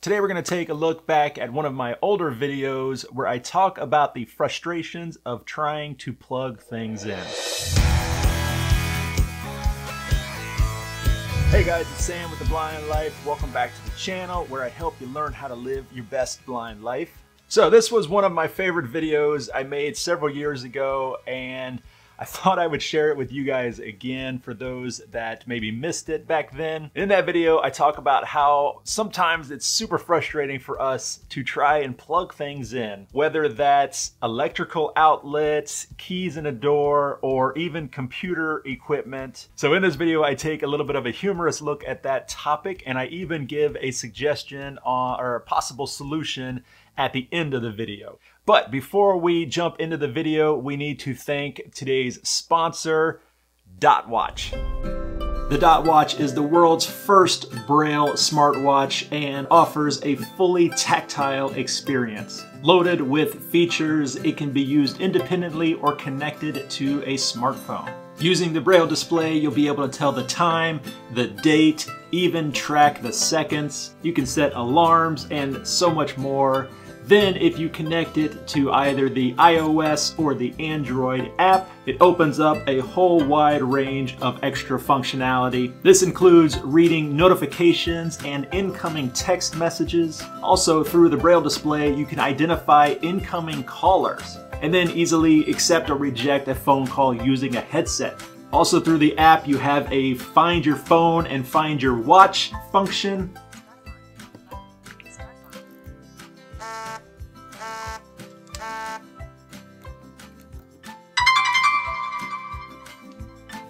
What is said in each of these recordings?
Today we're going to take a look back at one of my older videos where I talk about the frustrations of trying to plug things in. Hey guys, it's Sam with The Blind Life. Welcome back to the channel where I help you learn how to live your best blind life. So this was one of my favorite videos I made several years ago, and I thought I would share it with you guys again for those that maybe missed it back then. In that video, I talk about how sometimes it's super frustrating for us to try and plug things in, whether that's electrical outlets, keys in a door, or even computer equipment. So in this video, I take a little bit of a humorous look at that topic, and I even give a suggestion or a possible solution at the end of the video. But before we jump into the video, we need to thank today's sponsor, DotWatch. The DotWatch is the world's first Braille smartwatch and offers a fully tactile experience. Loaded with features, it can be used independently or connected to a smartphone. Using the Braille display, you'll be able to tell the time, the date, even track the seconds. You can set alarms and so much more. Then if you connect it to either the iOS or the Android app, it opens up a whole wide range of extra functionality. This includes reading notifications and incoming text messages. Also, through the Braille display, you can identify incoming callers and then easily accept or reject a phone call using a headset. Also, through the app, you have a find your phone and find your watch function.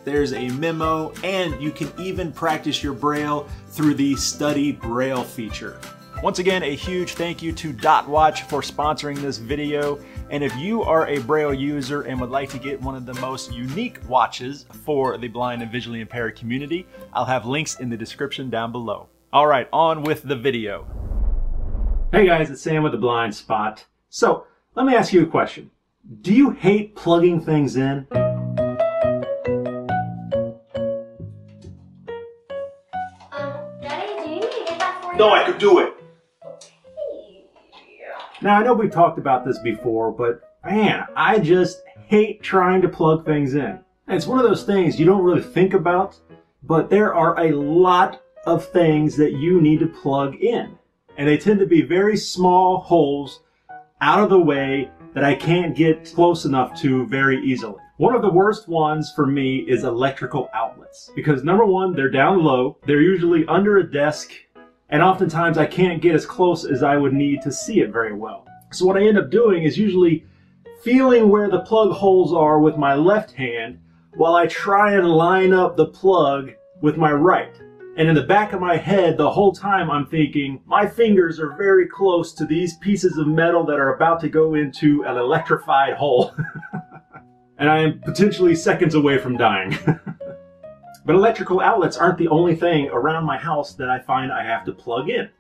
There's a memo, and you can even practice your Braille through the Study Braille feature. Once again, a huge thank you to DotWatch for sponsoring this video. And if you are a Braille user and would like to get one of the most unique watches for the blind and visually impaired community, I'll have links in the description down below. All right, on with the video. Hey guys, it's Sam with The Blind Spot. So let me ask you a question. Do you hate plugging things in? No, I could do it. Now, I know we've talked about this before, but man, I just hate trying to plug things in. And it's one of those things you don't really think about, but there are a lot of things that you need to plug in. And they tend to be very small holes out of the way that I can't get close enough to very easily. One of the worst ones for me is electrical outlets. Because number one, they're down low, they're usually under a desk, and oftentimes I can't get as close as I would need to see it very well. So what I end up doing is usually feeling where the plug holes are with my left hand while I try and line up the plug with my right. And in the back of my head, the whole time I'm thinking, my fingers are very close to these pieces of metal that are about to go into an electrified hole. And I am potentially seconds away from dying. But electrical outlets aren't the only thing around my house that I find I have to plug in.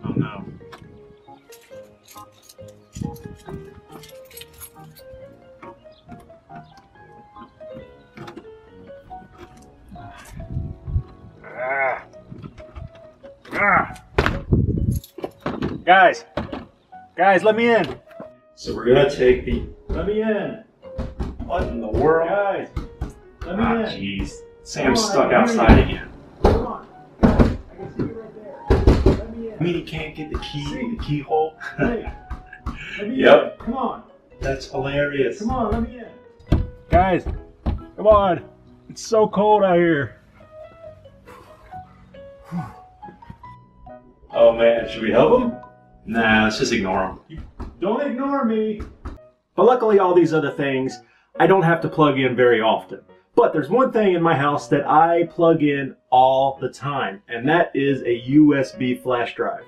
Oh no. Guys, let me in. So we're gonna take the, let me in. What in the world? Guys, let me in. Jeez. Sam's stuck outside again. Come on. I can see you right there. Let me in. I mean, he can't get the key, the keyhole. Hey, let me in. Come on. That's hilarious. Come on, let me in. Guys, come on. It's so cold out here. Oh man, should we help him? Nah, let's just ignore him. Don't ignore me. But luckily, all these other things I don't have to plug in very often. But there's one thing in my house that I plug in all the time, and that is a USB flash drive.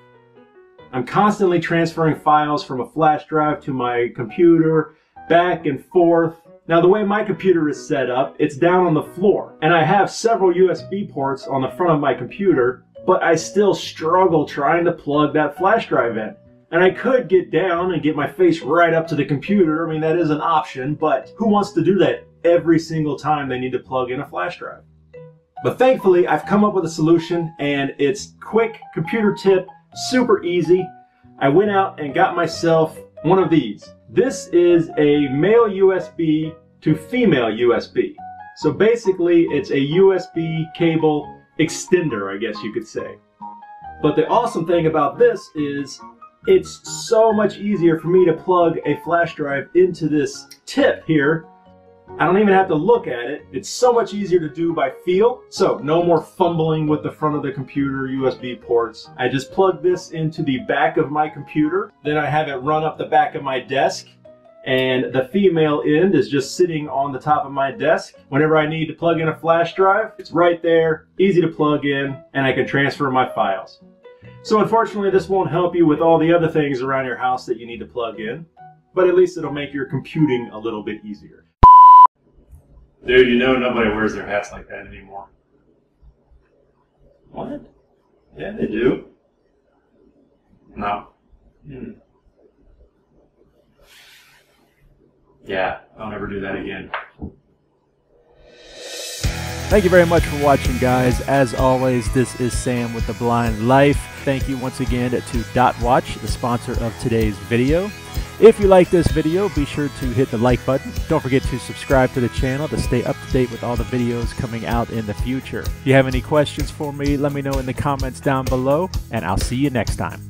I'm constantly transferring files from a flash drive to my computer, back and forth. Now the way my computer is set up, it's down on the floor, and I have several USB ports on the front of my computer, but I still struggle trying to plug that flash drive in. And I could get down and get my face right up to the computer. I mean, that is an option, but who wants to do that every single time they need to plug in a flash drive? But thankfully, I've come up with a solution, and it's quick, computer tip, super easy. I went out and got myself one of these. This is a male USB to female USB. So basically, it's a USB cable extender, I guess you could say. But the awesome thing about this is it's so much easier for me to plug a flash drive into this tip here. I don't even have to look at it. It's so much easier to do by feel. So no more fumbling with the front of the computer USB ports. I just plug this into the back of my computer. Then I have it run up the back of my desk. And the female end is just sitting on the top of my desk. Whenever I need to plug in a flash drive, it's right there, easy to plug in, and I can transfer my files. So unfortunately, this won't help you with all the other things around your house that you need to plug in, but at least it'll make your computing a little bit easier. Dude, you know nobody wears their hats like that anymore. What? Yeah, they do. No. Yeah, I'll never do that again. Thank you very much for watching, guys. As always, this is Sam with The Blind Life. Thank you once again to Dot Watch, the sponsor of today's video. If you like this video, be sure to hit the like button. Don't forget to subscribe to the channel to stay up to date with all the videos coming out in the future. If you have any questions for me, let me know in the comments down below, and I'll see you next time.